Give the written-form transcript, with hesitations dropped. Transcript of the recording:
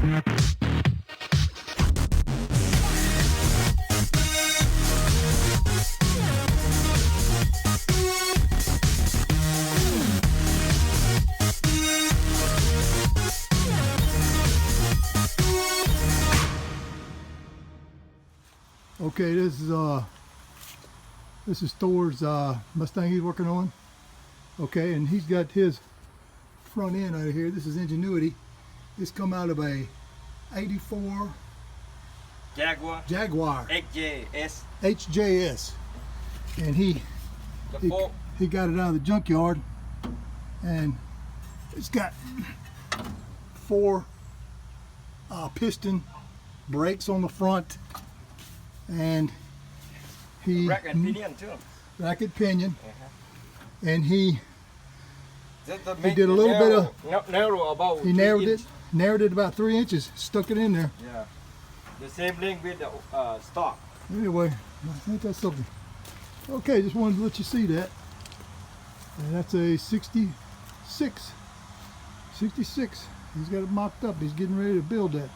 Okay, this is Thor's Mustang he's working on. Okay, and he's got his front end out of here. This is Ingenuity. It's come out of a 84 Jaguar HJS, and he got it out of the junkyard, and it's got 4 piston brakes on the front, and he racket pinion too. Racket pinion, and he did a little bit of narrow about. He narrowed it about 3 inches, stuck it in there. Yeah, the same length with the stock. Anyway, ain't that something? Okay, just wanted to let you see that. And that's a 66. He's got it mocked up. He's getting ready to build that.